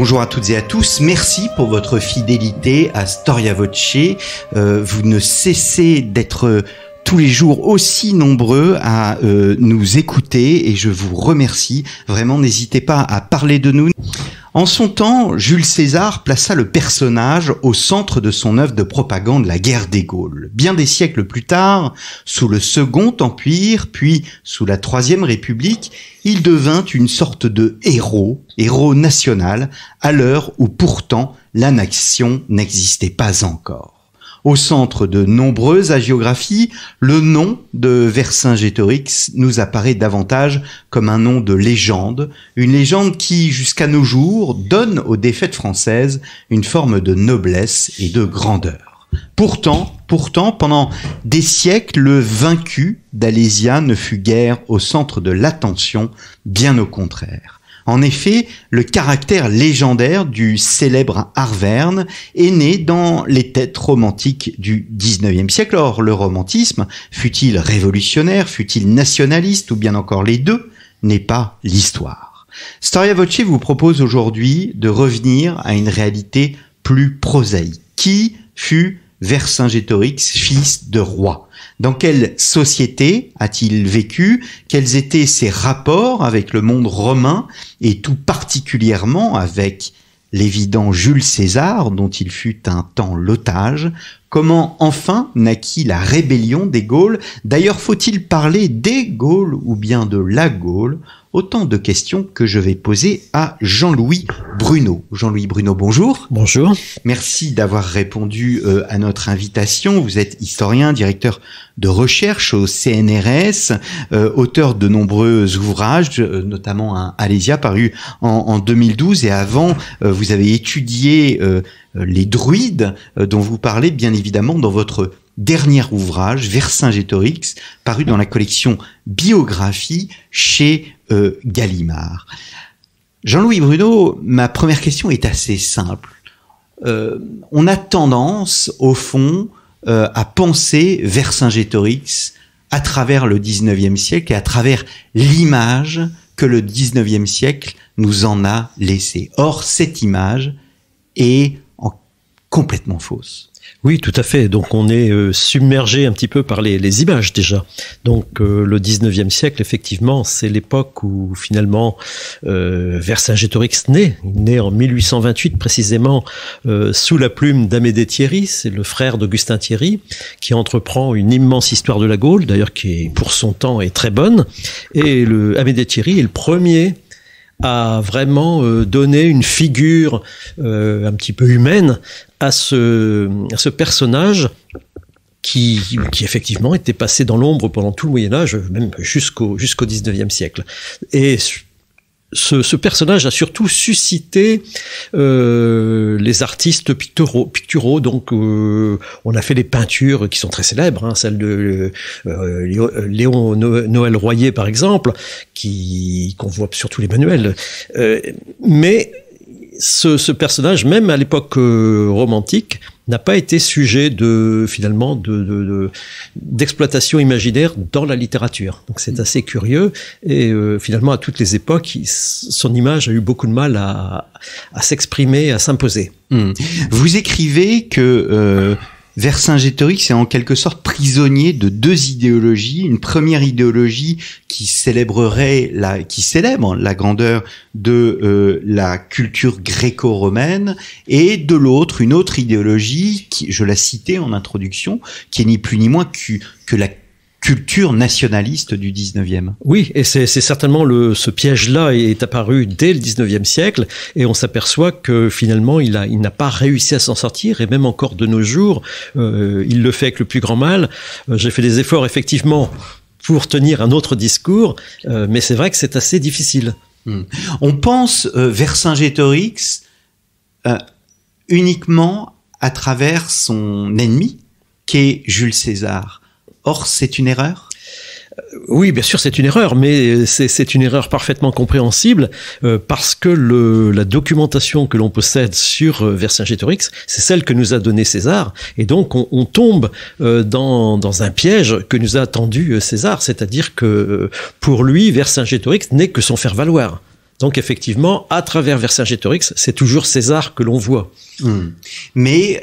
Bonjour à toutes et à tous, merci pour votre fidélité à Storia Voce. Vous ne cessez d'être tous les jours aussi nombreux à nous écouter et je vous remercie. Vraiment, n'hésitez pas à parler de nous. En son temps, Jules César plaça le personnage au centre de son œuvre de propagande, la guerre des Gaules. Bien des siècles plus tard, sous le Second Empire, puis sous la Troisième République, il devint une sorte de héros national, à l'heure où pourtant la nation n'existait pas encore. Au centre de nombreuses hagiographies, le nom de Vercingétorix nous apparaît davantage comme un nom de légende, une légende qui, jusqu'à nos jours, donne aux défaites françaises une forme de noblesse et de grandeur. Pourtant, pendant des siècles, le vaincu d'Alésia ne fut guère au centre de l'attention, bien au contraire. En effet, le caractère légendaire du célèbre Arverne est né dans les têtes romantiques du XIXe siècle. Or, le romantisme, fût-il révolutionnaire, fût-il nationaliste ou bien encore les deux, n'est pas l'histoire. Storia Voce vous propose aujourd'hui de revenir à une réalité plus prosaïque. Qui fut Vercingétorix, fils de roi? Dans quelle société a-t-il vécu? Quels étaient ses rapports avec le monde romain et tout particulièrement avec l'évident Jules César, dont il fut un temps l'otage? Comment enfin naquit la rébellion des Gaules? D'ailleurs, faut-il parler des Gaules ou bien de la Gaule? Autant de questions que je vais poser à Jean-Louis Bruno. Jean-Louis Bruno, bonjour. Bonjour. Merci d'avoir répondu à notre invitation. Vous êtes historien, directeur de recherche au CNRS, auteur de nombreux ouvrages, notamment un Alésia paru en 2012. Et avant, vous avez étudié les druides, dont vous parlez bien évidemment dans votre dernier ouvrage, Vercingétorix, paru dans la collection Biographie chez Gallimard. Jean-Louis Bruno, ma première question est assez simple. On a tendance, au fond, à penser Vercingétorix à travers le XIXe siècle et à travers l'image que le XIXe siècle nous en a laissée. Or, cette image est complètement fausse. Oui, tout à fait. Donc on est submergé un petit peu par les images déjà. Donc le 19e siècle, effectivement, c'est l'époque où finalement Vercingétorix naît. Il naît en 1828 précisément sous la plume d'Amédée Thierry. C'est le frère d'Augustin Thierry qui entreprend une immense histoire de la Gaule, d'ailleurs qui pour son temps est très bonne. Et Amédée Thierry est le premier à vraiment donner une figure un petit peu humaine à ce personnage qui effectivement était passé dans l'ombre pendant tout le Moyen-Âge, même jusqu'au 19e siècle. Et ce personnage a surtout suscité les artistes picturaux. Donc on a fait des peintures qui sont très célèbres, celle de Léon Noël Royer par exemple, qu'on voit sur tous les manuels. Mais ce personnage, même à l'époque romantique, n'a pas été sujet d'exploitation imaginaire dans la littérature. Donc c'est assez curieux et finalement à toutes les époques, son image a eu beaucoup de mal à s'exprimer, à s'imposer. Vous écrivez que Vercingétorix est en quelque sorte prisonnier de deux idéologies. Une première idéologie qui célèbre la grandeur de la culture gréco-romaine, et de l'autre, une autre idéologie qui, je la citais en introduction, qui est ni plus ni moins que la culture nationaliste du 19e. Oui, et c'est certainement ce piège-là est apparu dès le 19e siècle, et on s'aperçoit que finalement il n'a pas réussi à s'en sortir, et même encore de nos jours, il le fait avec le plus grand mal. J'ai fait des efforts effectivement pour tenir un autre discours, mais c'est vrai que c'est assez difficile. On pense Vercingétorix uniquement à travers son ennemi, qu'est Jules César. Or, c'est une erreur ? Oui, bien sûr, c'est une erreur, mais c'est une erreur parfaitement compréhensible parce que la documentation que l'on possède sur Vercingétorix, c'est celle que nous a donnée César, et donc on tombe dans un piège que nous a tendu César, c'est-à-dire que pour lui, Vercingétorix n'est que son faire-valoir. Donc effectivement, à travers Vercingétorix, c'est toujours César que l'on voit. Mais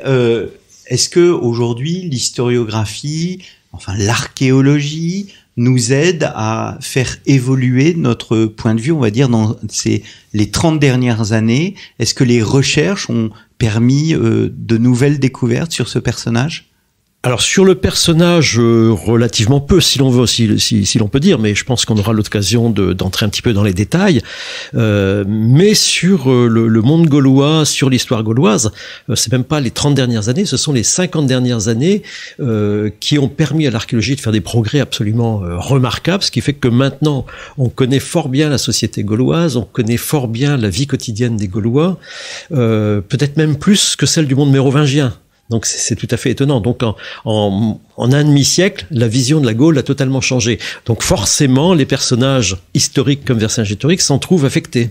est-ce que aujourd'hui l'historiographie, enfin l'archéologie, nous aide à faire évoluer notre point de vue, on va dire, dans les 30 dernières années? Est-ce que les recherches ont permis de nouvelles découvertes sur ce personnage? Alors sur le personnage, relativement peu, si l'on veut, si l'on peut dire, mais je pense qu'on aura l'occasion d'entrer un petit peu dans les détails. Mais sur le monde gaulois, sur l'histoire gauloise, c'est même pas les 30 dernières années, ce sont les 50 dernières années qui ont permis à l'archéologie de faire des progrès absolument remarquables, ce qui fait que maintenant, on connaît fort bien la société gauloise, on connaît fort bien la vie quotidienne des Gaulois, peut-être même plus que celle du monde mérovingien. Donc c'est tout à fait étonnant. Donc en un demi-siècle, la vision de la Gaule a totalement changé. Donc forcément, les personnages historiques comme Vercingétorix s'en trouvent affectés.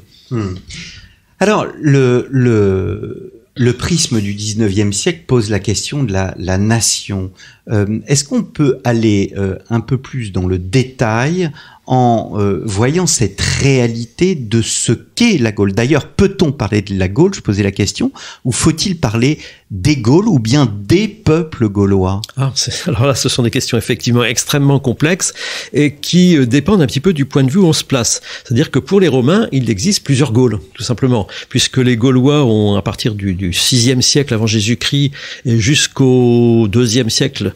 Alors le prisme du 19e siècle pose la question de la nation. Est-ce qu'on peut aller un peu plus dans le détail en voyant cette réalité de ce qu'est la Gaule? D'ailleurs, peut-on parler de la Gaule, je posais la question, ou faut-il parler des Gaules ou bien des peuples gaulois? Alors là, ce sont des questions effectivement extrêmement complexes et qui dépendent un petit peu du point de vue où on se place. C'est-à-dire que pour les Romains, il existe plusieurs Gaules, tout simplement, puisque les Gaulois ont, à partir du 6e siècle avant Jésus-Christ et jusqu'au 2e siècle,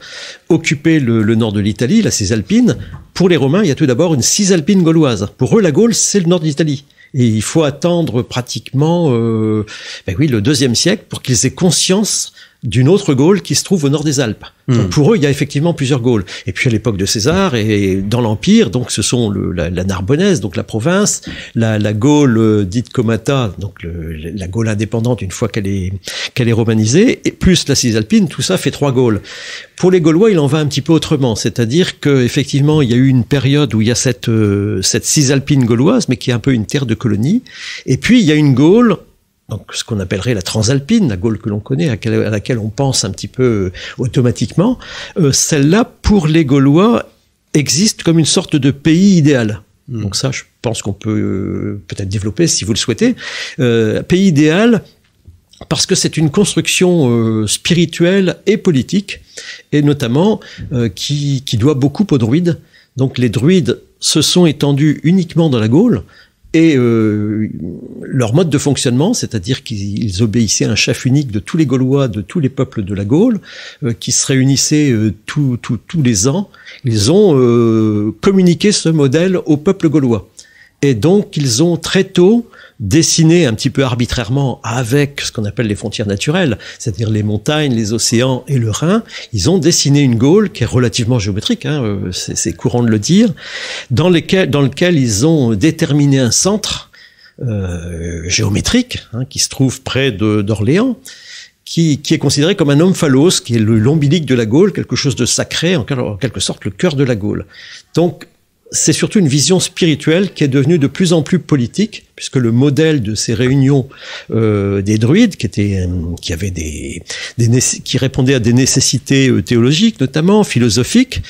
occupé le nord de l'Italie, la Cisalpine. Pour les Romains, il y a tout d'abord une Cisalpine gauloise. Pour eux, la Gaule, c'est le nord d'Italie. Et il faut attendre pratiquement le 2e siècle pour qu'ils aient conscience d'une autre Gaule qui se trouve au nord des Alpes. Donc pour eux, il y a effectivement plusieurs Gaules. Et puis à l'époque de César et dans l'Empire, donc ce sont la Narbonnaise, donc la province, la Gaule dite Comata, donc la Gaule indépendante une fois qu'elle est romanisée, et plus la Cisalpine, tout ça fait 3 Gaules. Pour les Gaulois, il en va un petit peu autrement, c'est-à-dire que effectivement, il y a eu une période où il y a cette Cisalpine gauloise, mais qui est un peu une terre de colonie, et puis il y a une Gaule, donc ce qu'on appellerait la Transalpine, la Gaule que l'on connaît, à laquelle on pense un petit peu automatiquement. Celle-là, pour les Gaulois, existe comme une sorte de pays idéal. Donc ça, je pense qu'on peut peut-être développer si vous le souhaitez. Pays idéal, parce que c'est une construction spirituelle et politique, et notamment qui doit beaucoup aux druides. Donc les druides se sont étendus uniquement dans la Gaule, et leur mode de fonctionnement, c'est-à-dire qu'ils obéissaient à un chef unique de tous les Gaulois, de tous les peuples de la Gaule, qui se réunissaient tous les ans, ils ont communiqué ce modèle au peuple gaulois. Et donc, ils ont très tôt dessiné un petit peu arbitrairement avec ce qu'on appelle les frontières naturelles, c'est-à-dire les montagnes, les océans et le Rhin. Ils ont dessiné une Gaule qui est relativement géométrique, c'est courant de le dire, dans lequel ils ont déterminé un centre géométrique qui se trouve près d'Orléans, qui est considéré comme un omphalos, qui est l'ombilic de la Gaule, quelque chose de sacré, en quelque sorte le cœur de la Gaule. Donc, c'est surtout une vision spirituelle qui est devenue de plus en plus politique, puisque le modèle de ces réunions des druides, qui répondaient à des nécessités théologiques, notamment philosophiques,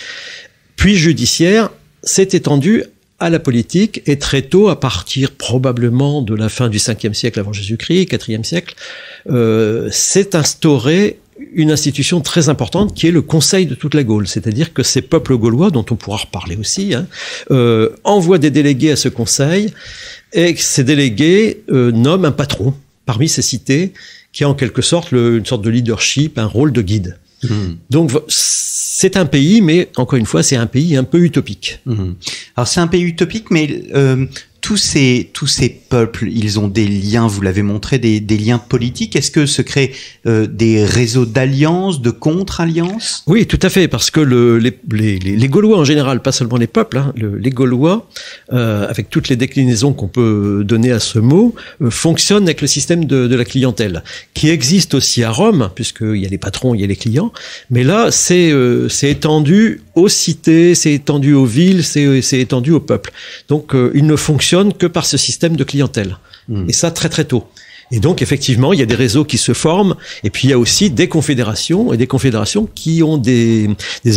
puis judiciaires, s'est étendu à la politique, et très tôt, à partir probablement de la fin du 5e siècle avant Jésus-Christ, 4e siècle, s'est instauré une institution très importante qui est le Conseil de toute la Gaule, c'est-à-dire que ces peuples gaulois, dont on pourra reparler aussi, envoient des délégués à ce Conseil, et ces délégués nomment un patron parmi ces cités, qui a en quelque sorte une sorte de leadership, un rôle de guide. Donc c'est un pays, mais encore une fois, c'est un pays un peu utopique. Alors c'est un pays utopique, mais tous ces peuples, ils ont des liens, vous l'avez montré, des liens politiques. Est-ce que se créent des réseaux d'alliances, de contre-alliances? Oui, tout à fait, parce que les Gaulois en général, pas seulement les peuples, les Gaulois, avec toutes les déclinaisons qu'on peut donner à ce mot, fonctionnent avec le système de la clientèle, qui existe aussi à Rome, puisqu'il y a les patrons, il y a les clients, mais là, c'est étendu aux cités, c'est étendu aux villes, c'est étendu au peuple. Donc, il ne fonctionne que par ce système de clientèle. Et ça, très très tôt. Et donc, effectivement, il y a des réseaux qui se forment, et puis il y a aussi des confédérations, et des confédérations qui ont des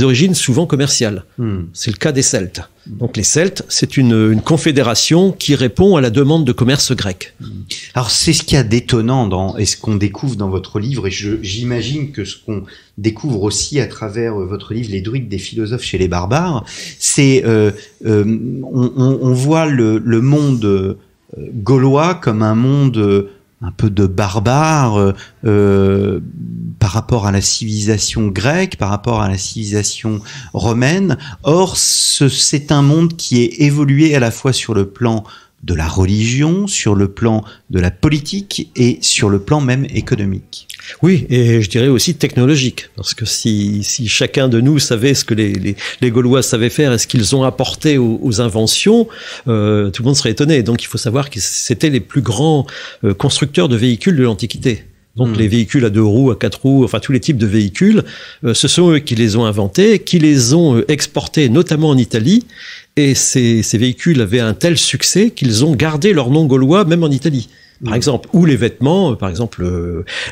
origines souvent commerciales. C'est le cas des Celtes. Donc les Celtes, c'est une confédération qui répond à la demande de commerce grec. Alors c'est ce qu'il y a d'étonnant et ce qu'on découvre dans votre livre, et j'imagine que ce qu'on découvre aussi à travers votre livre Les druides des philosophes chez les barbares, c'est on voit le monde gaulois comme un monde un peu de barbares par rapport à la civilisation grecque, par rapport à la civilisation romaine. Or, c'est un monde qui est évolué à la fois sur le plan de la religion, sur le plan de la politique et sur le plan même économique. Oui, et je dirais aussi technologique, parce que si chacun de nous savait ce que les Gaulois savaient faire et ce qu'ils ont apporté aux inventions, tout le monde serait étonné. Donc il faut savoir que c'était les plus grands constructeurs de véhicules de l'Antiquité. Donc les véhicules à 2 roues, à 4 roues, enfin tous les types de véhicules, ce sont eux qui les ont inventés, qui les ont exportés, notamment en Italie. Et ces véhicules avaient un tel succès qu'ils ont gardé leur nom gaulois même en Italie. Par exemple, ou les vêtements, par exemple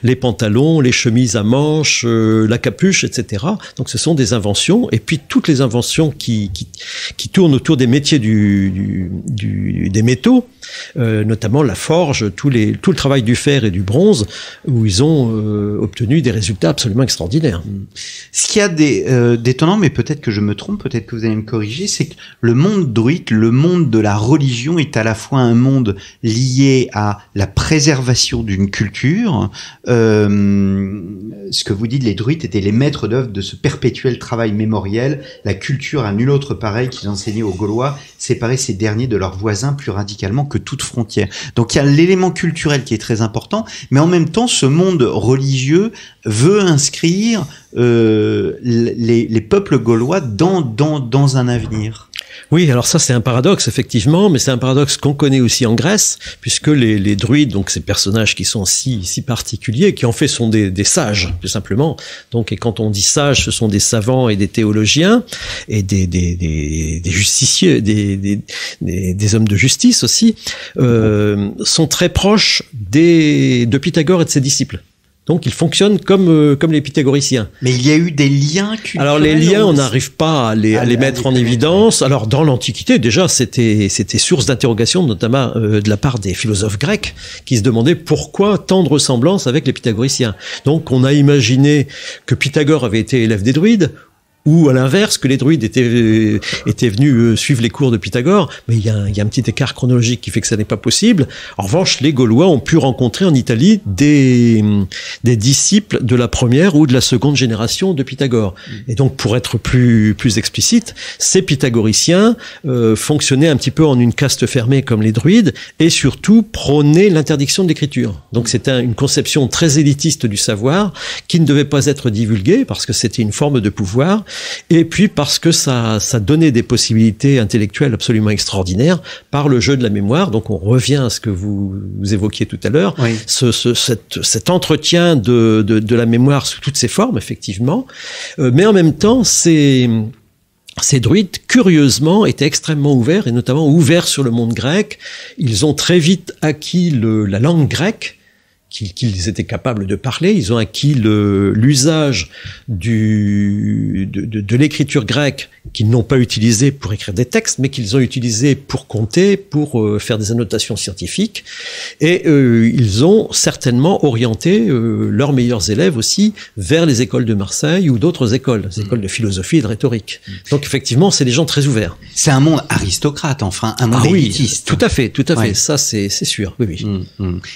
les pantalons, les chemises à manches, la capuche, etc. Donc ce sont des inventions, et puis toutes les inventions qui tournent autour des métiers des métaux, notamment la forge, tout le travail du fer et du bronze, où ils ont obtenu des résultats absolument extraordinaires. Ce qu'il y a d'étonnant, mais peut-être que je me trompe, peut-être que vous allez me corriger, c'est que le monde druide, le monde de la religion est à la fois un monde lié à la préservation d'une culture. Ce que vous dites, les druides étaient les maîtres d'œuvre de ce perpétuel travail mémoriel. La culture à nul autre pareil qu'ils enseignaient aux Gaulois, séparer ces derniers de leurs voisins plus radicalement que toute frontière. Donc il y a l'élément culturel qui est très important, mais en même temps, ce monde religieux veut inscrire les peuples gaulois dans un avenir. Oui, alors ça c'est un paradoxe effectivement, mais c'est un paradoxe qu'on connaît aussi en Grèce, puisque les druides, donc ces personnages qui sont si particuliers, qui en fait sont des sages, tout simplement. Donc, et quand on dit sages, ce sont des savants et des théologiens, et des justiciers, des hommes de justice aussi, sont très proches de Pythagore et de ses disciples. Donc, ils fonctionnent comme les pythagoriciens. Mais il y a eu des liens culturels. Alors, les liens, on n'arrive pas à les mettre en évidence. Alors, dans l'Antiquité, déjà, c'était source d'interrogation, notamment de la part des philosophes grecs, qui se demandaient pourquoi tant de ressemblances avec les pythagoriciens. Donc, on a imaginé que Pythagore avait été élève des druides, ou à l'inverse, que les druides étaient venus suivre les cours de Pythagore, mais il y a un petit écart chronologique qui fait que ça n'est pas possible. En revanche, les Gaulois ont pu rencontrer en Italie des disciples de la première ou de la seconde génération de Pythagore. Et donc, pour être plus explicite, ces pythagoriciens fonctionnaient un petit peu en une caste fermée comme les druides, et surtout prônaient l'interdiction de l'écriture. Donc, c'était une conception très élitiste du savoir qui ne devait pas être divulguée parce que c'était une forme de pouvoir. Et puis parce que ça donnait des possibilités intellectuelles absolument extraordinaires par le jeu de la mémoire. Donc on revient à ce que vous évoquiez tout à l'heure, oui. Cet entretien de la mémoire sous toutes ses formes, effectivement. Mais en même temps, ces druides, curieusement, étaient extrêmement ouverts, et notamment ouverts sur le monde grec. Ils ont très vite acquis la langue grecque, qu'ils étaient capables de parler. Ils ont acquis l'usage de l'écriture grecque qu'ils n'ont pas utilisé pour écrire des textes, mais qu'ils ont utilisé pour compter, pour faire des annotations scientifiques. Et ils ont certainement orienté leurs meilleurs élèves aussi vers les écoles de Marseille ou d'autres écoles, les écoles de philosophie et de rhétorique. Donc effectivement, c'est des gens très ouverts. C'est un monde aristocrate, enfin, un monde élitiste. Tout à fait. Ouais. Ça, c'est sûr. Oui.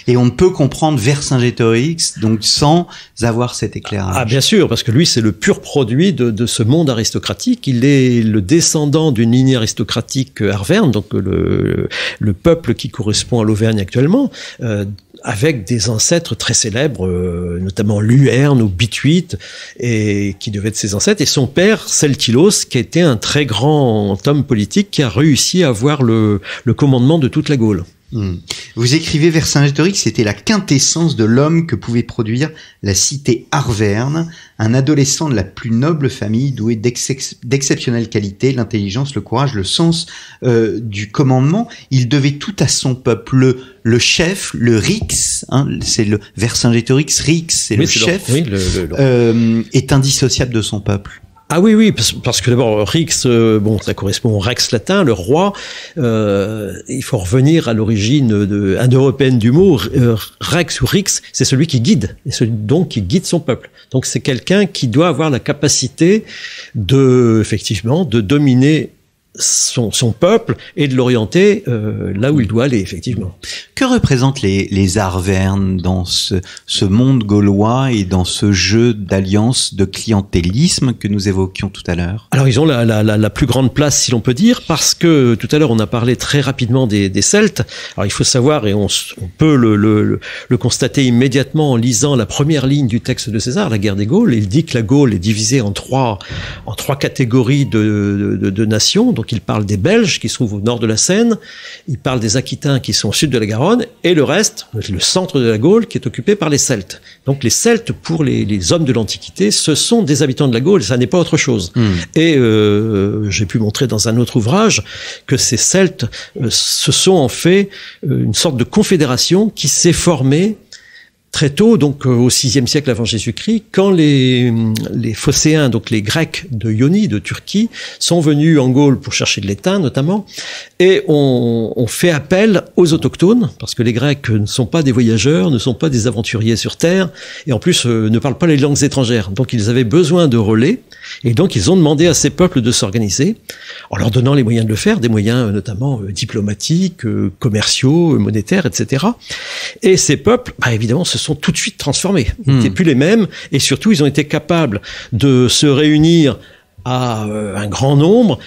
Et on ne peut comprendre Vercingétorix, donc sans avoir cet éclairage. Ah, bien sûr, parce que lui, c'est le pur produit de ce monde aristocratique. Il est le descendant d'une lignée aristocratique arverne, donc le peuple qui correspond à l'Auvergne actuellement, avec des ancêtres très célèbres, notamment Luerne ou Bituite, et qui devaient être ses ancêtres, et son père, Celtilos, qui était un très grand homme politique qui a réussi à avoir le commandement de toute la Gaule. Vous écrivez Vercingétorix, c'était la quintessence de l'homme que pouvait produire la cité arverne, un adolescent de la plus noble famille, doué d'exceptionnelles qualités, l'intelligence, le courage, le sens du commandement. Il devait tout à son peuple. Le chef, le Rix, hein, c'est le Vercingétorix, Rix, c'est le chef, est indissociable de son peuple. Ah oui, parce que d'abord, Rix, ça correspond au Rex latin, le roi. Il faut revenir à l'origine indo-européenne du mot. Rex ou Rix, c'est celui qui guide, et celui donc qui guide son peuple. Donc c'est quelqu'un qui doit avoir la capacité effectivement, de dominer son peuple et de l'orienter là où il doit aller, effectivement. Que représentent les Arvernes dans ce monde gaulois et dans ce jeu d'alliance, de clientélisme que nous évoquions tout à l'heure? Alors ils ont la plus grande place, si l'on peut dire, parce que tout à l'heure on a parlé très rapidement des Celtes. Alors il faut savoir, et on peut le constater immédiatement en lisant la première ligne du texte de César, la guerre des Gaules. Il dit que la Gaule est divisée en trois catégories de nations. Donc il parle des Belges qui se trouvent au nord de la Seine, il parle des Aquitains qui sont au sud de la Garonne, et le reste, le centre de la Gaule, qui est occupé par les Celtes. Donc les Celtes, pour les hommes de l'Antiquité, ce sont des habitants de la Gaule, ça n'est pas autre chose. Et j'ai pu montrer dans un autre ouvrage que ces Celtes se sont en fait une sorte de confédération qui s'est formée très tôt, donc au VIe siècle avant Jésus-Christ, quand les Phocéens, donc les Grecs de Ionie, de Turquie, sont venus en Gaule pour chercher de l'étain notamment, et on fait appel aux autochtones, parce que les Grecs ne sont pas des voyageurs, ne sont pas des aventuriers sur terre, et en plus ne parlent pas les langues étrangères. Donc ils avaient besoin de relais, et donc ils ont demandé à ces peuples de s'organiser, en leur donnant les moyens de le faire, des moyens notamment diplomatiques, commerciaux, monétaires, etc. Et ces peuples, évidemment, se sont tout de suite transformés. Ils n'étaient plus les mêmes, et surtout ils ont été capables de se réunir à un grand nombre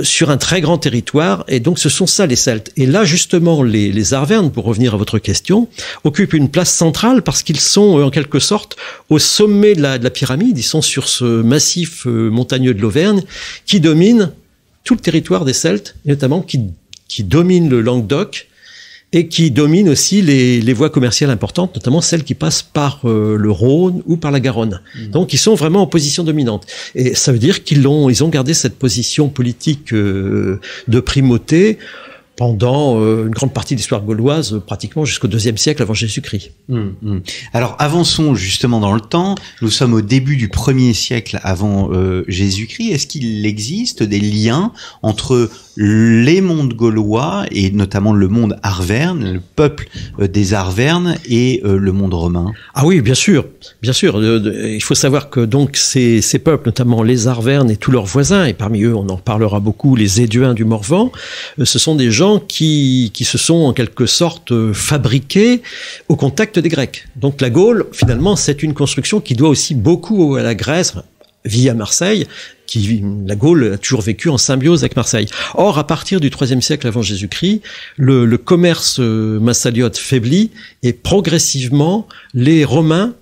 sur un très grand territoire, et donc ce sont ça les Celtes. Et là justement les Arvernes, pour revenir à votre question, occupent une place centrale parce qu'ils sont en quelque sorte au sommet de la pyramide. Ils sont sur ce massif montagneux de l'Auvergne qui domine tout le territoire des Celtes, et notamment qui domine le Languedoc, et qui domine aussi les voies commerciales importantes, notamment celles qui passent par le Rhône ou par la Garonne. Donc ils sont vraiment en position dominante. Et ça veut dire qu'ils ont gardé cette position politique de primauté pendant une grande partie de l'histoire gauloise, pratiquement jusqu'au IIe siècle avant Jésus-Christ. Alors avançons justement dans le temps. Nous sommes au début du 1er siècle avant Jésus-Christ. Est-ce qu'il existe des liens entre les mondes gaulois et notamment le monde arverne, le peuple des Arvernes et le monde romain? Ah oui, bien sûr, bien sûr. Il faut savoir que donc ces peuples, notamment les Arvernes et tous leurs voisins, et parmi eux on en parlera beaucoup, les Éduins du Morvan, ce sont des gens qui se sont en quelque sorte fabriqués au contact des Grecs. Donc la Gaule, finalement, c'est une construction qui doit aussi beaucoup à la Grèce, via Marseille, la Gaule a toujours vécu en symbiose avec Marseille. Or, à partir du IIIe siècle avant Jésus-Christ, le commerce massaliote faiblit, et progressivement, les Romains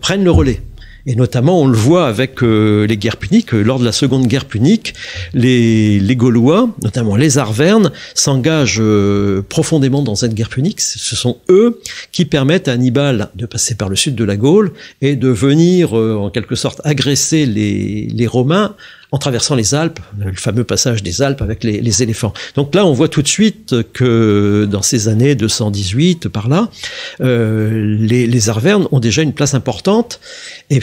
prennent le relais. Et notamment, on le voit avec les guerres puniques. Lors de la seconde guerre punique, les Gaulois, notamment les Arvernes, s'engagent profondément dans cette guerre punique. Ce sont eux qui permettent à Hannibal de passer par le sud de la Gaule et de venir, en quelque sorte, agresser les Romains en traversant les Alpes, le fameux passage des Alpes avec les éléphants. Donc là, on voit tout de suite que dans ces années 218, par là, les Arvernes ont déjà une place importante, et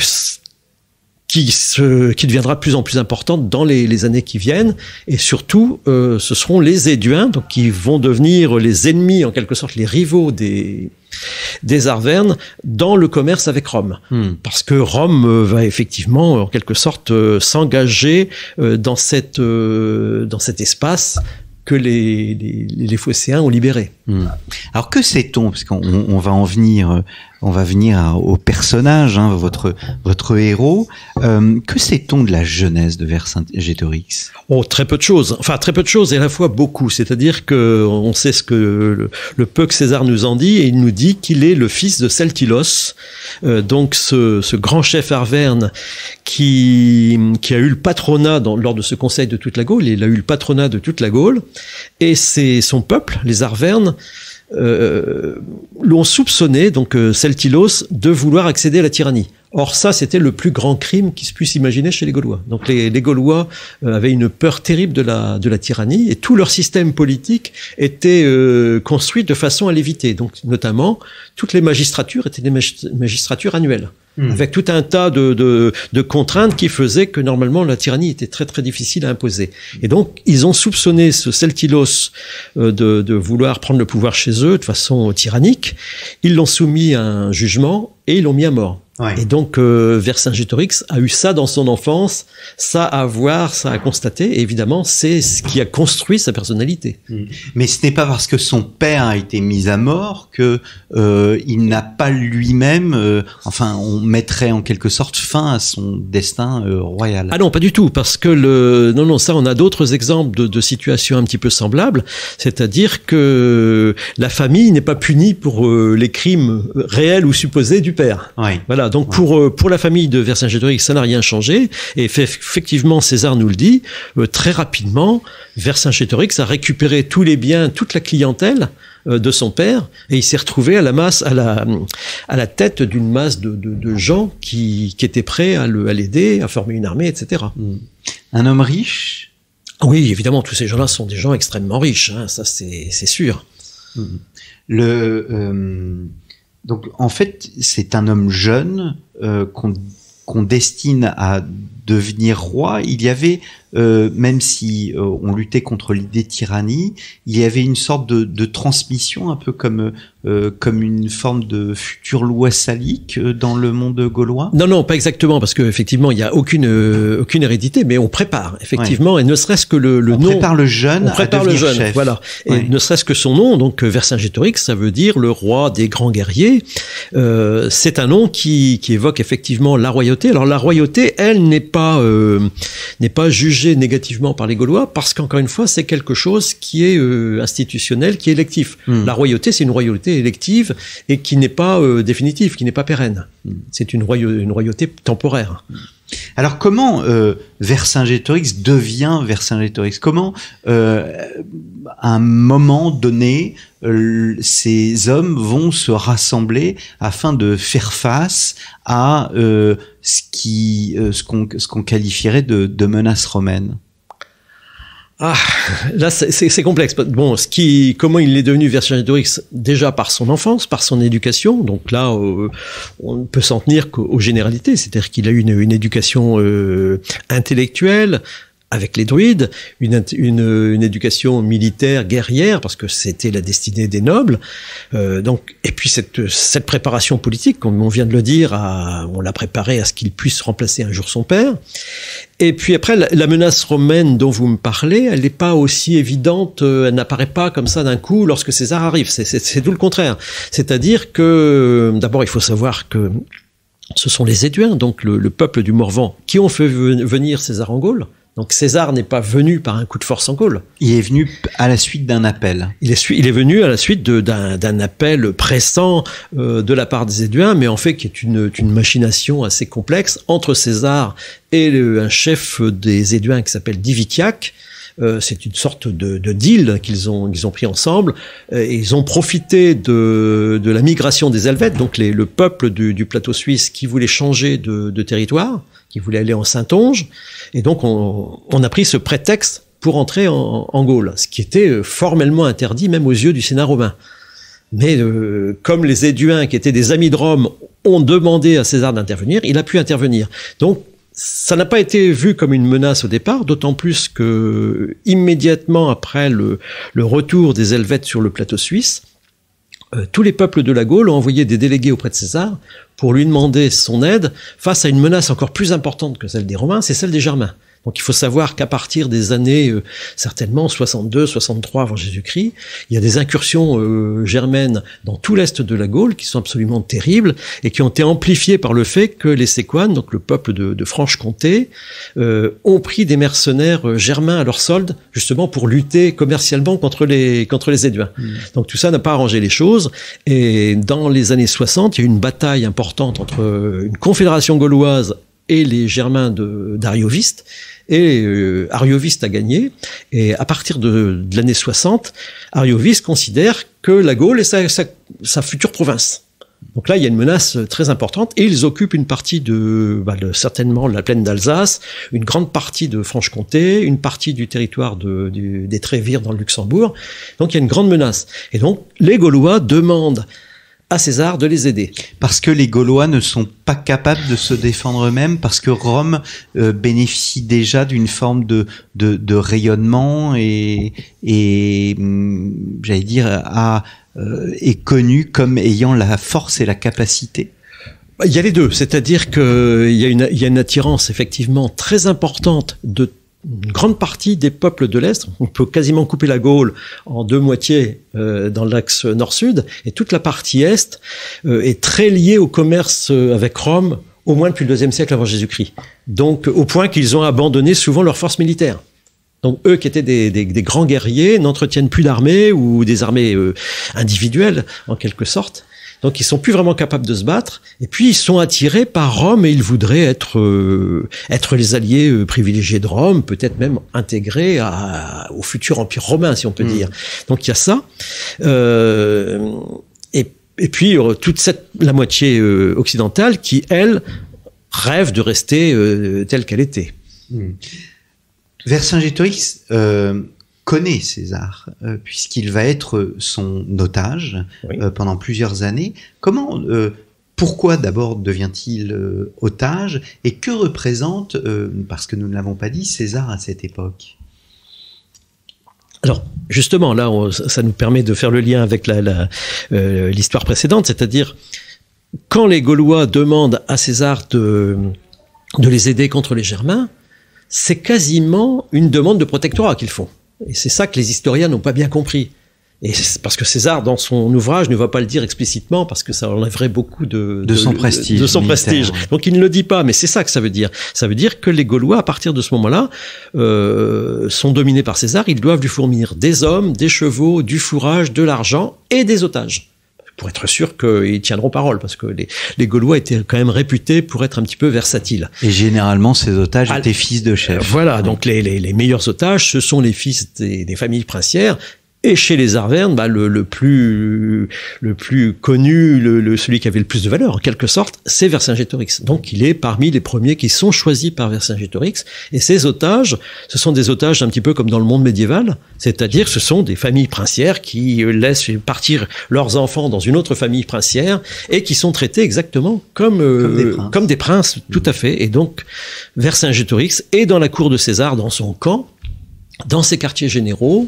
qui deviendra de plus en plus importante dans les années qui viennent, et surtout ce seront les Éduins, donc qui vont devenir les ennemis, en quelque sorte les rivaux des Arvernes dans le commerce avec Rome. Parce que Rome va effectivement en quelque sorte s'engager dans cet espace que les Phocéens ont libéré. Alors que sait-on, parce qu'on va en venir, on va venir au personnage, hein, votre héros. Que sait-on de la jeunesse de Vercingétorix? Très peu de choses. Enfin, très peu de choses et à la fois beaucoup. C'est-à-dire que on sait ce que le peu que César nous en dit, et il nous dit qu'il est le fils de Celtilos, donc ce grand chef arverne qui a eu le patronat lors de ce conseil de toute la Gaule. Il a eu le patronat de toute la Gaule, et c'est son peuple, les Arvernes, l'ont soupçonné, donc Celtilos, de vouloir accéder à la tyrannie. Or ça, c'était le plus grand crime qui se puisse imaginer chez les Gaulois. Donc les Gaulois avaient une peur terrible de la tyrannie, et tout leur système politique était construit de façon à l'éviter. Donc notamment, toutes les magistratures étaient des magistratures annuelles, avec tout un tas de contraintes qui faisaient que normalement la tyrannie était très très difficile à imposer. Et donc ils ont soupçonné ce Celtilos de vouloir prendre le pouvoir chez eux de façon tyrannique. Ils l'ont soumis à un jugement et ils l'ont mis à mort. Ouais. Et donc Vercingétorix a eu ça dans son enfance, ça à voir, ça à constater, et évidemment c'est ce qui a construit sa personnalité. Mais ce n'est pas parce que son père a été mis à mort que il n'a pas lui-même, enfin on mettrait en quelque sorte fin à son destin royal. Ah non, pas du tout, parce que non, ça on a d'autres exemples de situations un petit peu semblables, c'est-à-dire que la famille n'est pas punie pour les crimes réels ou supposés du père. Ouais. Voilà. Donc pour la famille de Vercingétorix, ça n'a rien changé, et effectivement César nous le dit très rapidement. Vercingétorix a récupéré tous les biens, toute la clientèle de son père, et il s'est retrouvé à la tête d'une masse de gens qui étaient prêts à l'aider, à former une armée, etc. Un homme riche? Oui, évidemment, tous ces gens-là sont des gens extrêmement riches, hein, ça c'est sûr. Donc, en fait, c'est un homme jeune qu'on destine à devenir roi. Il y avait, même si on luttait contre l'idée de tyrannie, il y avait une sorte de transmission, un peu comme une forme de future loi salique dans le monde gaulois. Non, pas exactement, parce que effectivement, il y a aucune hérédité, mais on prépare effectivement, et ne serait-ce que le nom. On prépare le jeune à devenir chef. Voilà. Et ne serait-ce que son nom, donc Vercingétorix, ça veut dire le roi des grands guerriers. C'est un nom qui évoque effectivement la royauté. Alors la royauté, elle, n'est pas jugée négativement par les Gaulois, parce qu'encore une fois, c'est quelque chose qui est institutionnel, qui est électif. La royauté, c'est une royauté élective et qui n'est pas définitive, qui n'est pas pérenne. C'est une royauté temporaire. Alors comment Vercingétorix devient Vercingétorix? Comment à un moment donné ces hommes vont se rassembler afin de faire face à ce qu'on qualifierait de menace romaine? Ah, là c'est complexe. Bon, comment il est devenu Vercingétorix? Déjà par son enfance, par son éducation. Donc là, on ne peut s'en tenir qu'aux généralités, c'est-à-dire qu'il a eu une éducation intellectuelle avec les druides, une éducation militaire, guerrière, parce que c'était la destinée des nobles. Et puis cette préparation politique, comme on vient de le dire, on l'a préparé à ce qu'il puisse remplacer un jour son père. Et puis après, la menace romaine dont vous me parlez, elle n'est pas aussi évidente, elle n'apparaît pas comme ça d'un coup lorsque César arrive. C'est tout le contraire. C'est-à-dire que, d'abord, il faut savoir que ce sont les Éduins, donc le peuple du Morvan, qui ont fait venir César en Gaule. Donc César n'est pas venu par un coup de force en Gaule. Il est venu à la suite d'un appel. Il est venu à la suite d'un appel pressant de la part des Éduins, mais en fait qui est une machination assez complexe entre César et un chef des Éduins qui s'appelle Divitiac. C'est une sorte de deal qu'ils ont pris ensemble. Et ils ont profité de la migration des Helvètes, donc le peuple du plateau suisse qui voulait changer de territoire, qui voulait aller en Saintonge. Et donc on a pris ce prétexte pour entrer en Gaule, ce qui était formellement interdit même aux yeux du Sénat romain. Mais comme les Éduins, qui étaient des amis de Rome, ont demandé à César d'intervenir, il a pu intervenir. Donc ça n'a pas été vu comme une menace au départ, d'autant plus que immédiatement après le retour des Helvètes sur le plateau suisse, tous les peuples de la Gaule ont envoyé des délégués auprès de César pour lui demander son aide face à une menace encore plus importante que celle des Romains, c'est celle des Germains. Donc il faut savoir qu'à partir des années certainement 62, 63 avant Jésus-Christ, il y a des incursions germaines dans tout l'est de la Gaule qui sont absolument terribles et qui ont été amplifiées par le fait que les Séquanes, donc le peuple de Franche-Comté, ont pris des mercenaires germains à leur solde justement pour lutter commercialement contre les Éduins. Donc tout ça n'a pas arrangé les choses, et dans les années 60, il y a eu une bataille importante entre une confédération gauloise et les Germains d'Arioviste. Et Arioviste a gagné. Et à partir de l'année 60, Arioviste considère que la Gaule est sa future province. Donc là, il y a une menace très importante et ils occupent une partie certainement la plaine d'Alsace, une grande partie de Franche-Comté, une partie du territoire des Trévires dans le Luxembourg. Donc il y a une grande menace. Et donc les Gaulois demandent à César de les aider. Parce que les Gaulois ne sont pas capables de se défendre eux-mêmes, parce que Rome bénéficie déjà d'une forme de rayonnement et j'allais dire, est connu comme ayant la force et la capacité. Il y a les deux, c'est-à-dire qu'il y a une attirance effectivement très importante de une grande partie des peuples de l'Est. On peut quasiment couper la Gaule en deux moitiés dans l'axe nord-sud, et toute la partie Est est très liée au commerce avec Rome, au moins depuis le IIe siècle avant Jésus-Christ. Donc, au point qu'ils ont abandonné souvent leurs forces militaires. Donc, eux qui étaient des grands guerriers n'entretiennent plus d'armées ou des armées individuelles, en quelque sorte. Donc, ils sont plus vraiment capables de se battre. Et puis, ils sont attirés par Rome et ils voudraient être les alliés privilégiés de Rome, peut-être même intégrés au futur empire romain, si on peut dire. Donc, il y a ça. Et puis, toute la moitié occidentale qui, elle, rêve de rester telle qu'elle était. Vercingétorix connaît César, puisqu'il va être son otage pendant plusieurs années. Pourquoi d'abord devient-il otage, et que représente, parce que nous ne l'avons pas dit, César à cette époque? Alors, justement, là, ça nous permet de faire le lien avec l'histoire précédente, c'est-à-dire, quand les Gaulois demandent à César de les aider contre les Germains, c'est quasiment une demande de protectorat qu'ils font. Et c'est ça que les historiens n'ont pas bien compris. Et c'est parce que César, dans son ouvrage, ne va pas le dire explicitement, parce que ça enlèverait beaucoup de son prestige. De son prestige. Donc il ne le dit pas, mais c'est ça que ça veut dire. Ça veut dire que les Gaulois, à partir de ce moment-là, sont dominés par César. Ils doivent lui fournir des hommes, des chevaux, du fourrage, de l'argent et des otages, pour être sûr qu'ils tiendront parole, parce que les Gaulois étaient quand même réputés pour être un petit peu versatiles. Et généralement, ces otages étaient fils de chefs. Voilà, donc les meilleurs otages, ce sont les fils des familles princières. Et chez les Arvernes, le plus connu, celui qui avait le plus de valeur, en quelque sorte, c'est Vercingétorix. Donc, il est parmi les premiers qui sont choisis par Vercingétorix. Et ces otages, ce sont des otages un petit peu comme dans le monde médiéval. C'est-à-dire, ce sont des familles princières qui laissent partir leurs enfants dans une autre famille princière et qui sont traités exactement comme des princes, tout à fait. Et donc, Vercingétorix est dans la cour de César, dans son camp, dans ses quartiers généraux.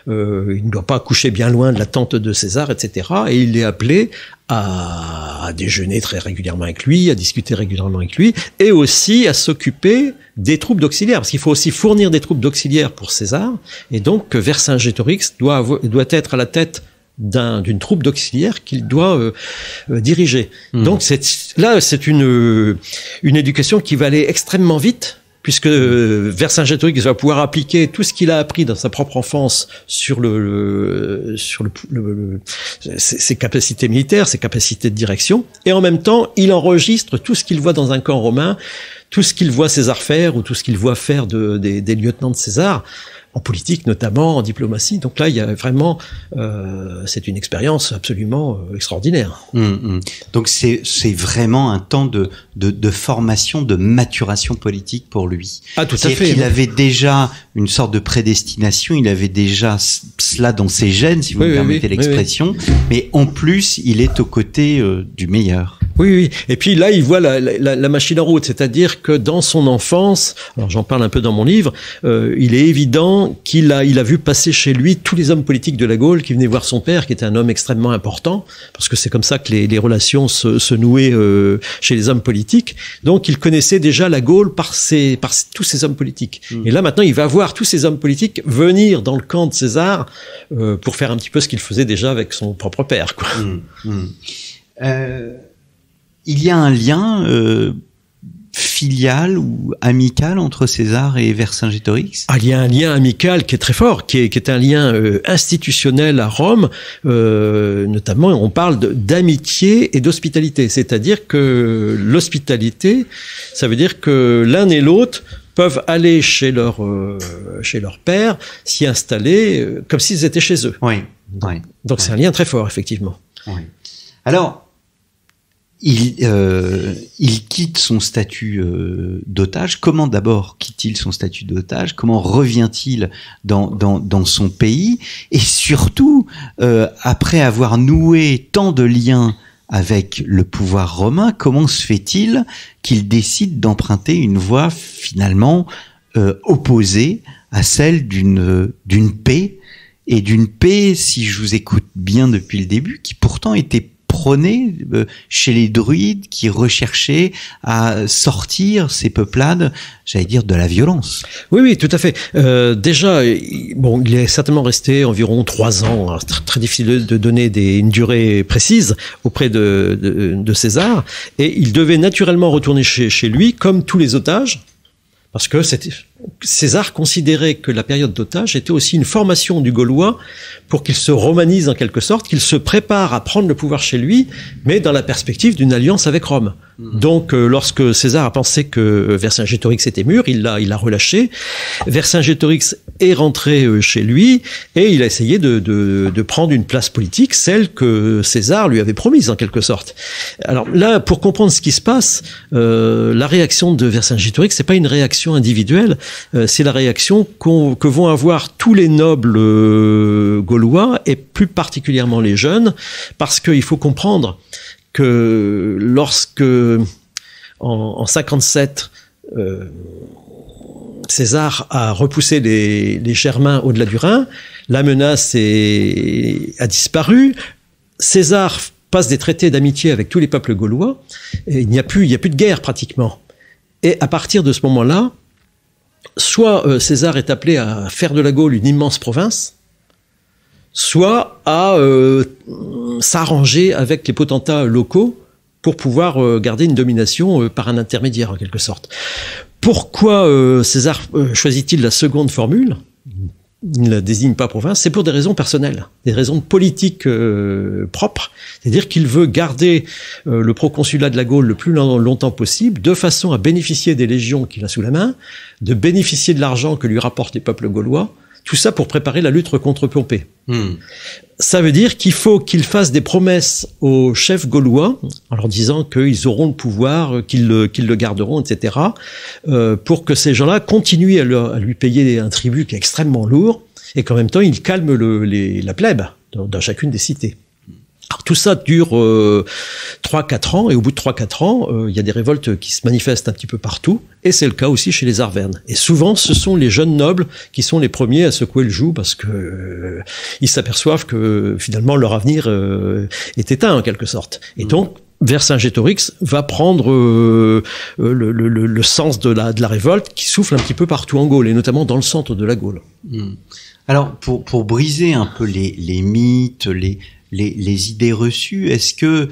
Il ne doit pas coucher bien loin de la tente de César, etc. Et il est appelé à déjeuner très régulièrement avec lui, à discuter régulièrement avec lui, et aussi à s'occuper des troupes d'auxiliaires, parce qu'il faut aussi fournir des troupes d'auxiliaires pour César. Et donc Vercingétorix doit être à la tête d'une troupe d'auxiliaires qu'il doit diriger. Donc c'est une éducation qui va aller extrêmement vite, puisque Vercingétorix va pouvoir appliquer tout ce qu'il a appris dans sa propre enfance sur ses capacités militaires, ses capacités de direction, et en même temps, il enregistre tout ce qu'il voit dans un camp romain, tout ce qu'il voit César faire, ou tout ce qu'il voit faire des lieutenants de César, en politique notamment, en diplomatie. Donc là, il y a vraiment, c'est une expérience absolument extraordinaire. Donc c'est vraiment un temps de formation, de maturation politique pour lui. Ah, tout à fait. Il avait déjà une sorte de prédestination, il avait déjà cela dans ses gènes, si vous me permettez l'expression, mais en plus, il est aux côtés du meilleur. Oui. Et puis là, il voit la machine en route, c'est-à-dire que dans son enfance, alors j'en parle un peu dans mon livre, il est évident qu'il a vu passer chez lui tous les hommes politiques de la Gaule qui venaient voir son père, qui était un homme extrêmement important, parce que c'est comme ça que les relations se nouaient chez les hommes politiques. Donc il connaissait déjà la Gaule par tous ces hommes politiques. Et là maintenant, il va voir tous ces hommes politiques venir dans le camp de César pour faire un petit peu ce qu'il faisait déjà avec son propre père, quoi. Il y a un lien filial ou amical entre César et Vercingétorix? Il y a un lien amical qui est très fort, qui est un lien institutionnel à Rome. Notamment, on parle d'amitié et d'hospitalité. C'est-à-dire que l'hospitalité, ça veut dire que l'un et l'autre peuvent aller chez leur père, s'y installer comme s'ils étaient chez eux. Oui. Donc c'est un lien très fort, effectivement. Oui. Alors, il quitte son statut d'otage. Comment d'abord quitte-t-il son statut d'otage? Comment revient-il dans son pays? Et surtout, après avoir noué tant de liens avec le pouvoir romain, comment se fait-il qu'il décide d'emprunter une voie finalement opposée à celle d'une paix, et d'une paix, si je vous écoute bien depuis le début, qui pourtant était prônée chez les druides, qui recherchaient à sortir ces peuplades, j'allais dire, de la violence. Oui, tout à fait. Déjà, il est certainement resté environ 3 ans. Alors, c'est très difficile de donner une durée précise auprès de César. Et il devait naturellement retourner chez lui, comme tous les otages, parce que César considérait que la période d'otage était aussi une formation du Gaulois pour qu'il se romanise en quelque sorte, qu'il se prépare à prendre le pouvoir chez lui, mais dans la perspective d'une alliance avec Rome. Donc, lorsque César a pensé que Vercingétorix était mûr, il l'a relâché. Vercingétorix est rentré chez lui et il a essayé de prendre une place politique, celle que César lui avait promise en quelque sorte. Alors là, pour comprendre ce qui se passe, la réaction de Vercingétorix, c'est pas une réaction individuelle, c'est la réaction que vont avoir tous les nobles gaulois et plus particulièrement les jeunes, parce qu'il faut comprendre que lorsque en 57 César a repoussé les Germains au-delà du Rhin, la menace a disparu. César passe des traités d'amitié avec tous les peuples gaulois, et il n'y a plus de guerre pratiquement. Et à partir de ce moment-là, soit César est appelé à faire de la Gaule une immense province, soit à s'arranger avec les potentats locaux pour pouvoir garder une domination par un intermédiaire en quelque sorte. Pourquoi César choisit-il la seconde formule? Il ne la désigne pas province, c'est pour des raisons personnelles, des raisons politiques propres, c'est-à-dire qu'il veut garder le proconsulat de la Gaule le plus longtemps possible, de façon à bénéficier des légions qu'il a sous la main, de bénéficier de l'argent que lui rapportent les peuples gaulois, tout ça pour préparer la lutte contre Pompée. Ça veut dire qu'il faut qu'il fasse des promesses aux chefs gaulois, en leur disant qu'ils auront le pouvoir, qu'ils le garderont, etc., pour que ces gens-là continuent à lui payer un tribut qui est extrêmement lourd, et qu'en même temps, ils calment la plèbe dans chacune des cités. Alors, tout ça dure 3-4 ans, et au bout de 3-4 ans, il y a des révoltes qui se manifestent un petit peu partout, et c'est le cas aussi chez les Arvernes. Et souvent, ce sont les jeunes nobles qui sont les premiers à secouer le joug, parce que ils s'aperçoivent que finalement leur avenir est éteint en quelque sorte. Et donc, Vercingétorix va prendre le sens de la révolte qui souffle un petit peu partout en Gaule, et notamment dans le centre de la Gaule. Alors, pour briser un peu les mythes, les idées reçues, est-ce que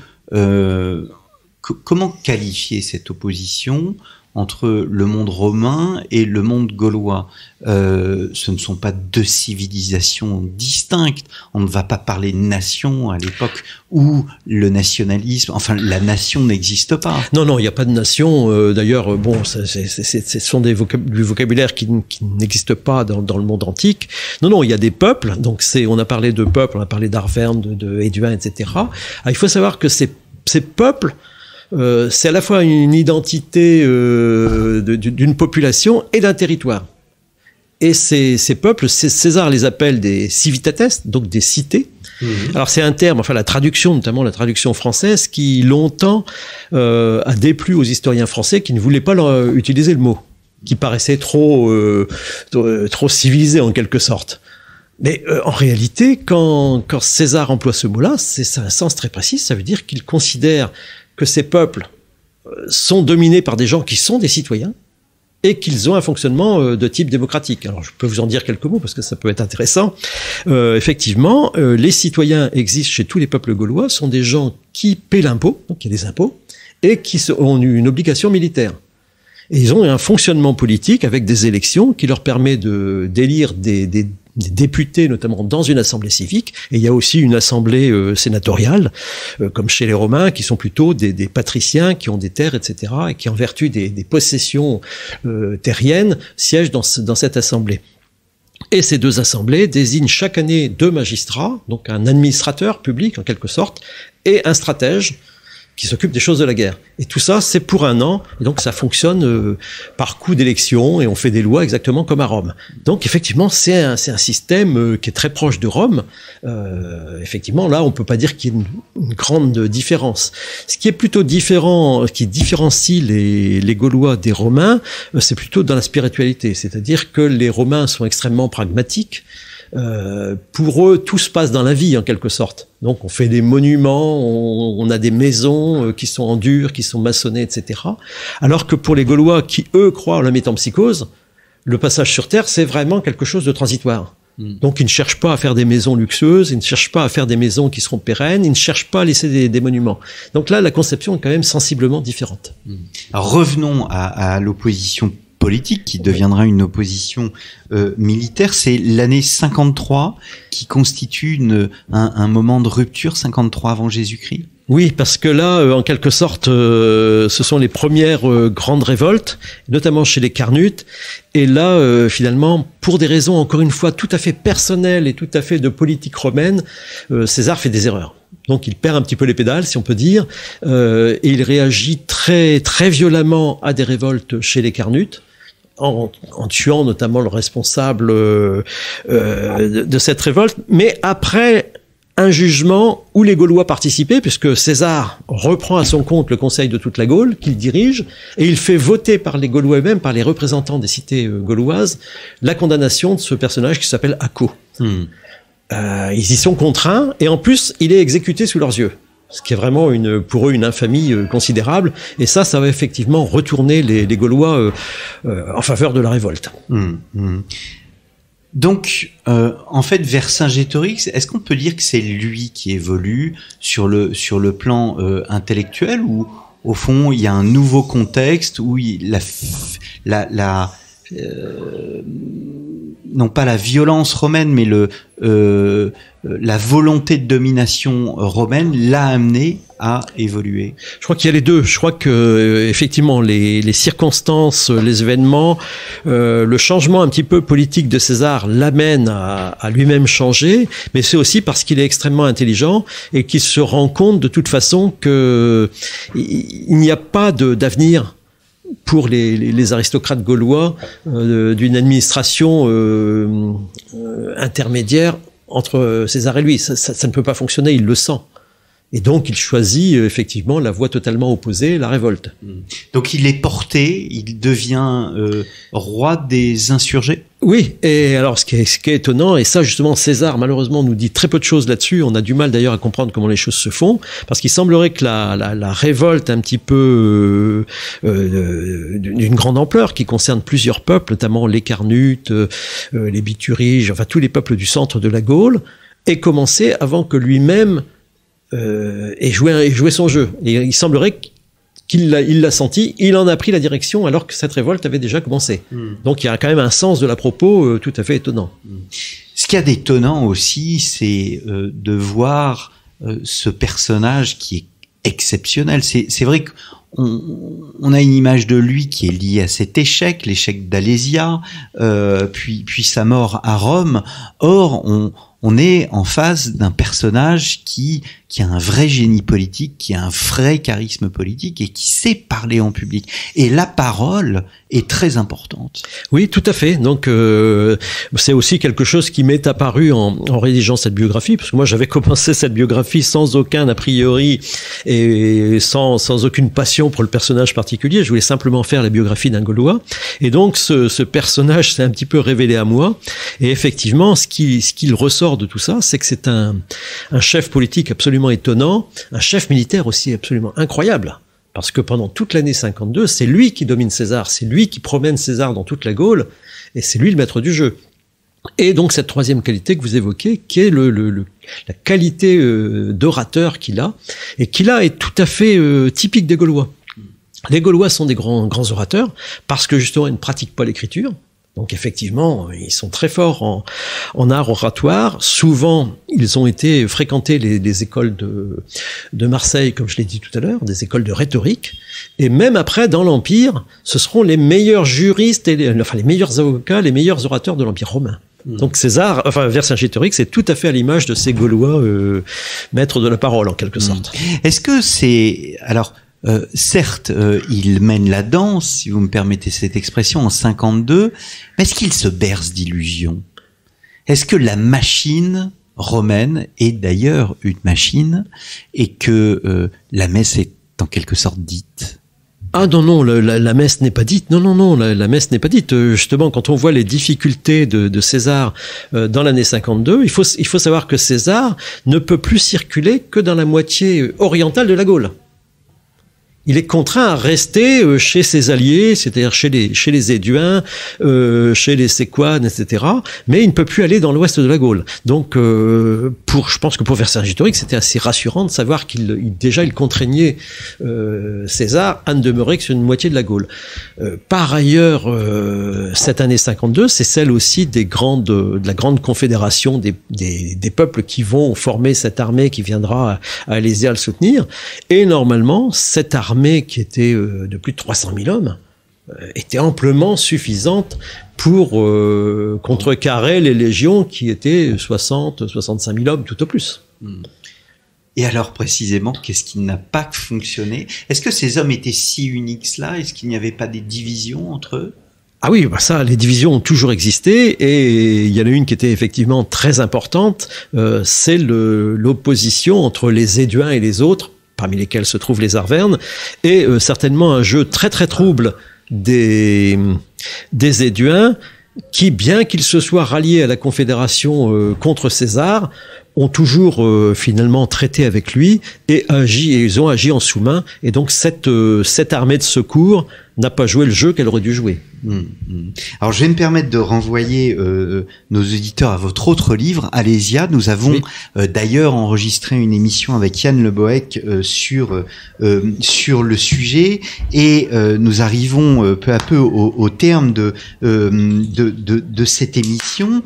comment qualifier cette opposition entre le monde romain et le monde gaulois? Ce ne sont pas deux civilisations distinctes. On ne va pas parler de nation à l'époque où le nationalisme, enfin la nation n'existe pas. Non, il n'y a pas de nation. D'ailleurs, ce sont du vocabulaire qui n'existe pas dans le monde antique. Non, il y a des peuples. Donc on a parlé de peuples, on a parlé d'Arvernes, de Éduins, etc. Alors, il faut savoir que ces peuples, c'est à la fois une identité d'une population et d'un territoire. Et ces peuples, César les appelle des civitates, donc des cités. Alors c'est un terme, enfin la traduction, notamment la traduction française, qui longtemps a déplu aux historiens français qui ne voulaient pas utiliser le mot, qui paraissait trop civilisé en quelque sorte. Mais en réalité, quand César emploie ce mot-là, c'est un sens très précis. Ça veut dire qu'il considère que ces peuples sont dominés par des gens qui sont des citoyens et qu'ils ont un fonctionnement de type démocratique. Alors, je peux vous en dire quelques mots parce que ça peut être intéressant. Effectivement, les citoyens existent chez tous les peuples gaulois, sont des gens qui paient l'impôt, donc il y a des impôts, et qui ont une obligation militaire. Et ils ont un fonctionnement politique avec des élections qui leur permet d'élire des députés, notamment dans une assemblée civique. Et il y a aussi une assemblée sénatoriale, comme chez les Romains, qui sont plutôt des patriciens qui ont des terres, etc., et qui, en vertu des possessions terriennes, siègent dans cette assemblée. Et ces deux assemblées désignent chaque année 2 magistrats, donc un administrateur public en quelque sorte, et un stratège qui s'occupe des choses de la guerre. Et tout ça, c'est pour 1 an, et donc ça fonctionne par coup d'élection, et on fait des lois exactement comme à Rome. Donc effectivement, c'est un système qui est très proche de Rome. Effectivement, là, on peut pas dire qu'il y ait une grande différence. Ce qui est plutôt différent, qui différencie les Gaulois des Romains, c'est plutôt dans la spiritualité. C'est-à-dire que les Romains sont extrêmement pragmatiques. Pour eux, tout se passe dans la vie, en quelque sorte. Donc, on fait des monuments, on a des maisons qui sont en dur, qui sont maçonnées, etc. Alors que pour les Gaulois, qui, eux, croient à la métempsychose, le passage sur Terre, c'est vraiment quelque chose de transitoire. Donc, ils ne cherchent pas à faire des maisons luxueuses, ils ne cherchent pas à faire des maisons qui seront pérennes, ils ne cherchent pas à laisser des monuments. Donc là, la conception est quand même sensiblement différente. Alors, revenons à l'opposition politique qui deviendra une opposition militaire. C'est l'année 53 qui constitue un moment de rupture, 53 avant Jésus-Christ. Oui, parce que là, en quelque sorte, ce sont les premières grandes révoltes, notamment chez les Carnutes. Et là, finalement, pour des raisons, encore une fois, tout à fait personnelles et tout à fait de politique romaine, César fait des erreurs. Donc il perd un petit peu les pédales, si on peut dire, et il réagit très, très violemment à des révoltes chez les Carnutes, en tuant notamment le responsable de cette révolte, mais après un jugement où les Gaulois participaient, puisque César reprend à son compte le conseil de toute la Gaule qu'il dirige, et il fait voter par les Gaulois eux-mêmes, par les représentants des cités gauloises, la condamnation de ce personnage qui s'appelle Acco. Ils y sont contraints, et en plus, il est exécuté sous leurs yeux. Ce qui est vraiment pour eux une infamie considérable. Et ça va effectivement retourner les Gaulois en faveur de la révolte. Donc, en fait, vers Vercingétorix, est-ce qu'on peut dire que c'est lui qui évolue sur le plan intellectuel, ou au fond il y a un nouveau contexte où non pas la violence romaine, mais la volonté de domination romaine l'a amené à évoluer? Je crois qu'il y a les deux. Je crois que effectivement les circonstances, les événements, le changement un petit peu politique de César l'amène à lui-même changer, mais c'est aussi parce qu'il est extrêmement intelligent et qu'il se rend compte de toute façon que il n'y a pas d'avenir pour les aristocrates gaulois d'une administration intermédiaire entre César et lui. Ça ne peut pas fonctionner, il le sent. Et donc, il choisit effectivement la voie totalement opposée, la révolte. Donc, il est porté, il devient roi des insurgés. Oui, et alors ce qui est étonnant, et ça justement César malheureusement nous dit très peu de choses là-dessus, on a du mal d'ailleurs à comprendre comment les choses se font, parce qu'il semblerait que la révolte un petit peu d'une grande ampleur, qui concerne plusieurs peuples, notamment les Carnutes, les Bituriges, enfin tous les peuples du centre de la Gaule, ait commencé avant que lui-même ait joué son jeu. Et il semblerait qu'il l'a senti, il en a pris la direction alors que cette révolte avait déjà commencé. Donc il y a quand même un sens de la propos tout à fait étonnant. Ce qu'il y a d'étonnant aussi, c'est de voir ce personnage qui est exceptionnel. C'est vrai qu'on a une image de lui qui est liée à cet échec, l'échec d'Alésia, puis sa mort à Rome. Or, on est en face d'un personnage qui a un vrai génie politique, qui a un vrai charisme politique et qui sait parler en public. Et la parole est très importante. Oui, tout à fait. Donc, c'est aussi quelque chose qui m'est apparu en rédigeant cette biographie, parce que moi, j'avais commencé cette biographie sans aucun a priori et sans aucune passion pour le personnage particulier. Je voulais simplement faire la biographie d'un Gaulois. Et donc, ce personnage s'est un petit peu révélé à moi. Et effectivement, ce qu'il ressort de tout ça, c'est que c'est un chef politique absolument étonnant, un chef militaire aussi absolument incroyable. Parce que pendant toute l'année 52, c'est lui qui domine César, c'est lui qui promène César dans toute la Gaule, et c'est lui le maître du jeu. Et donc cette troisième qualité que vous évoquez, qui est la qualité d'orateur qu'il a, et qui là est tout à fait typique des Gaulois. Les Gaulois sont des grands orateurs parce que justement ils ne pratiquent pas l'écriture. Donc effectivement, ils sont très forts en art oratoire. Souvent, ils ont été fréquentés les écoles de Marseille, comme je l'ai dit tout à l'heure, des écoles de rhétorique. Et même après, dans l'Empire, ce seront les meilleurs juristes, les meilleurs avocats, les meilleurs orateurs de l'Empire romain. Donc César, Vercingétorix, c'est tout à fait à l'image de ces Gaulois maîtres de la parole, en quelque sorte. Est-ce que c'est... Alors, certes, il mène la danse, si vous me permettez cette expression, en 52, mais est-ce qu'il se berce d'illusions? Est-ce que la machine romaine est d'ailleurs une machine et que la messe est en quelque sorte dite? Ah non, la messe n'est pas dite. Non, la messe n'est pas dite. Justement, quand on voit les difficultés de César dans l'année 52, il faut savoir que César ne peut plus circuler que dans la moitié orientale de la Gaule. Il est contraint à rester chez ses alliés, c'est-à-dire chez les Éduins, chez les Séquanes, etc. Mais il ne peut plus aller dans l'ouest de la Gaule. Donc, je pense que pour Vercingétorix, c'était assez rassurant de savoir qu'il contraignait César à ne demeurer que sur une moitié de la Gaule. Par ailleurs, cette année 52, c'est celle aussi de la grande confédération des peuples qui vont former cette armée qui viendra à Alésia le soutenir. Et normalement, cette armée qui était de plus de 300 000 hommes était amplement suffisante pour contrecarrer les légions qui étaient 65 000 hommes tout au plus. Et alors précisément, qu'est-ce qui n'a pas fonctionné? Est-ce que ces hommes étaient si uniques cela? Est-ce qu'il n'y avait pas des divisions entre eux? Ah oui, ça, les divisions ont toujours existé, et il y en a une qui était effectivement très importante, c'est l'opposition entre les Éduins et les autres, parmi lesquels se trouvent les Arvernes, et certainement un jeu très très trouble des Éduins, qui, bien qu'ils se soient ralliés à la Confédération contre César, ont toujours finalement traité avec lui et ils ont agi en sous-main, et donc cette armée de secours n'a pas joué le jeu qu'elle aurait dû jouer. Alors je vais me permettre de renvoyer nos auditeurs à votre autre livre, Alésia. Nous avons d'ailleurs enregistré une émission avec Yann Le Bohec sur le sujet, et nous arrivons peu à peu au terme de cette émission.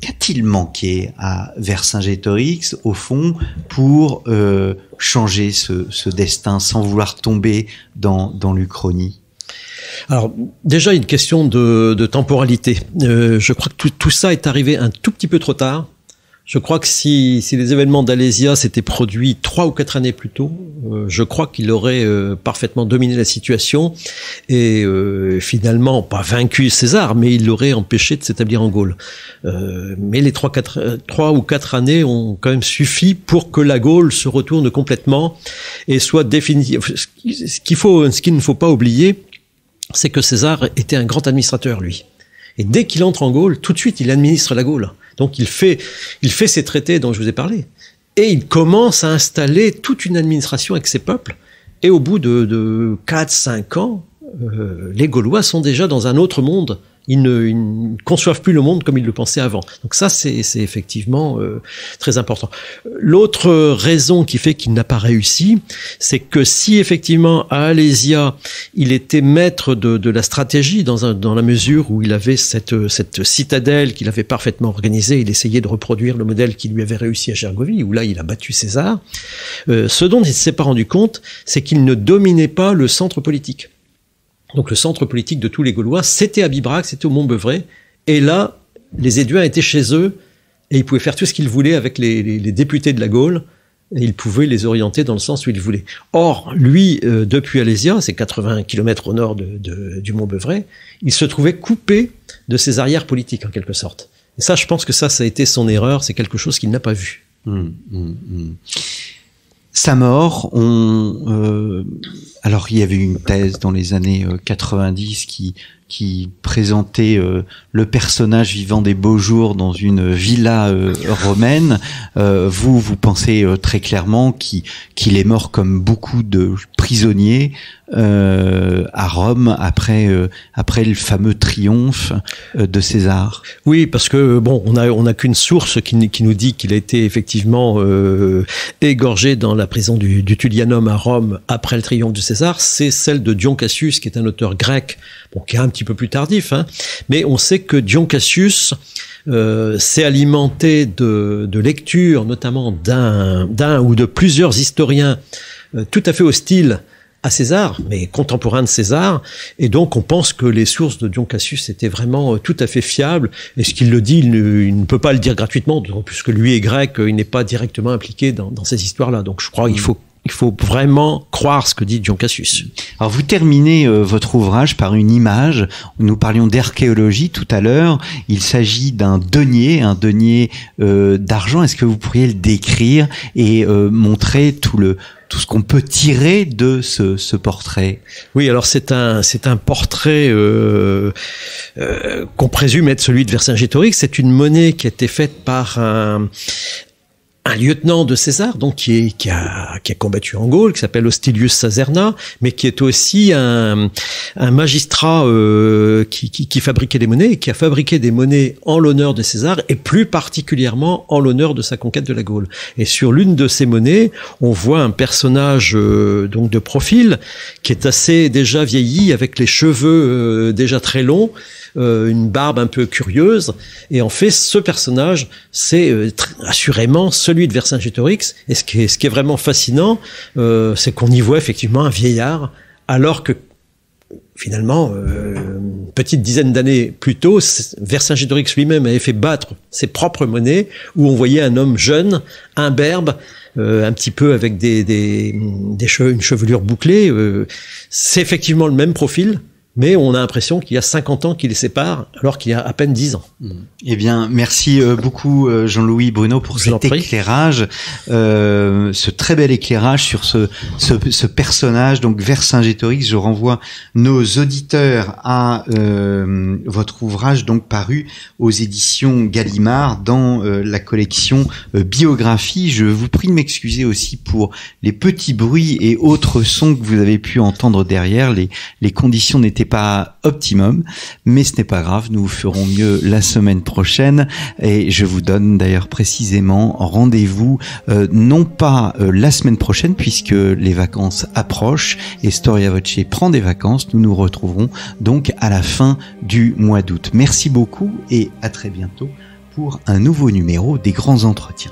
Qu'a-t-il manqué à Vercingétorix, au fond, pour changer ce destin sans vouloir tomber dans l'Uchronie? Alors, déjà, une question de temporalité. Je crois que tout ça est arrivé un tout petit peu trop tard. Je crois que si les événements d'Alésia s'étaient produits 3 ou 4 années plus tôt, je crois qu'il aurait parfaitement dominé la situation et finalement, pas vaincu César, mais il l'aurait empêché de s'établir en Gaule. Mais les 3 ou 4 années ont quand même suffi pour que la Gaule se retourne complètement et soit définitive. Ce qu'il ne faut pas oublier, c'est que César était un grand administrateur, lui. Et dès qu'il entre en Gaule, tout de suite, il administre la Gaule. Donc il fait ces traités dont je vous ai parlé. Et il commence à installer toute une administration avec ses peuples. Et au bout de 4-5 ans, les Gaulois sont déjà dans un autre monde. Ils ne conçoivent plus le monde comme ils le pensaient avant. Donc ça, c'est effectivement très important. L'autre raison qui fait qu'il n'a pas réussi, c'est que si effectivement à Alésia, il était maître de la stratégie dans la mesure où il avait cette citadelle qu'il avait parfaitement organisée, il essayait de reproduire le modèle qui lui avait réussi à Gergovie, où là il a battu César. Ce dont il ne s'est pas rendu compte, c'est qu'il ne dominait pas le centre politique. Donc le centre politique de tous les Gaulois, c'était à Bibracte, c'était au Mont-Beuvray, et là, les Éduins étaient chez eux, et ils pouvaient faire tout ce qu'ils voulaient avec les députés de la Gaule, et ils pouvaient les orienter dans le sens où ils voulaient. Or, lui, depuis Alésia, c'est 80 km au nord du Mont-Beuvray, il se trouvait coupé de ses arrières politiques, en quelque sorte. Et ça, je pense que ça a été son erreur, c'est quelque chose qu'il n'a pas vu. Sa mort, alors il y avait une thèse dans les années 90 qui qui présentait le personnage vivant des beaux jours dans une villa romaine. Vous pensez très clairement qu'il est mort comme beaucoup de prisonniers à Rome après le fameux triomphe de César. Oui, parce que bon, on a qu'une source qui nous dit qu'il a été effectivement égorgé dans la prison du Tullianum à Rome après le triomphe de César. C'est celle de Dion Cassius, qui est un auteur grec, bon, qui est un petit peu plus tardif, hein, mais on sait que Dion Cassius s'est alimenté de lectures, notamment d'un ou de plusieurs historiens tout à fait hostiles à César, mais contemporain de César, et donc on pense que les sources de Dion Cassius étaient vraiment tout à fait fiables, et ce qu'il le dit, il ne peut pas le dire gratuitement, puisque lui est grec, il n'est pas directement impliqué dans ces histoires-là, donc je crois qu'il faut vraiment croire ce que dit Dion Cassius. Alors vous terminez votre ouvrage par une image. Nous parlions d'archéologie tout à l'heure. Il s'agit d'un denier d'argent. Est-ce que vous pourriez le décrire et montrer tout ce qu'on peut tirer de ce portrait? Oui, alors c'est un portrait qu'on présume être celui de Vercingétorix. C'est une monnaie qui a été faite par un lieutenant de César, donc qui a combattu en Gaule, qui s'appelle Hostilius Saserna, mais qui est aussi un magistrat qui fabriquait des monnaies et qui a fabriqué des monnaies en l'honneur de César et plus particulièrement en l'honneur de sa conquête de la Gaule. Et sur l'une de ces monnaies, on voit un personnage donc de profil qui est assez déjà vieilli, avec les cheveux déjà très longs, une barbe un peu curieuse, et en fait ce personnage c'est assurément celui de Vercingétorix, et ce qui est vraiment fascinant, c'est qu'on y voit effectivement un vieillard, alors que finalement une petite dizaine d'années plus tôt, Vercingétorix lui-même avait fait battre ses propres monnaies, où on voyait un homme jeune, imberbe, un petit peu avec une chevelure bouclée. C'est effectivement le même profil, mais on a l'impression qu'il y a 50 ans qui les séparent, alors qu'il y a à peine 10 ans. Eh bien, merci beaucoup Jean-Louis Bruno pour cet éclairage, ce très bel éclairage sur ce personnage, donc Vercingétorix. Je renvoie nos auditeurs à votre ouvrage, donc paru aux éditions Gallimard dans la collection Biographie. Je vous prie de m'excuser aussi pour les petits bruits et autres sons que vous avez pu entendre derrière. Les conditions n'étaient pas optimum, mais ce n'est pas grave, nous ferons mieux la semaine prochaine, et je vous donne d'ailleurs précisément rendez-vous non pas la semaine prochaine, puisque les vacances approchent et Storia Voce prend des vacances. Nous nous retrouverons donc à la fin du mois d'août. Merci beaucoup et à très bientôt pour un nouveau numéro des Grands Entretiens.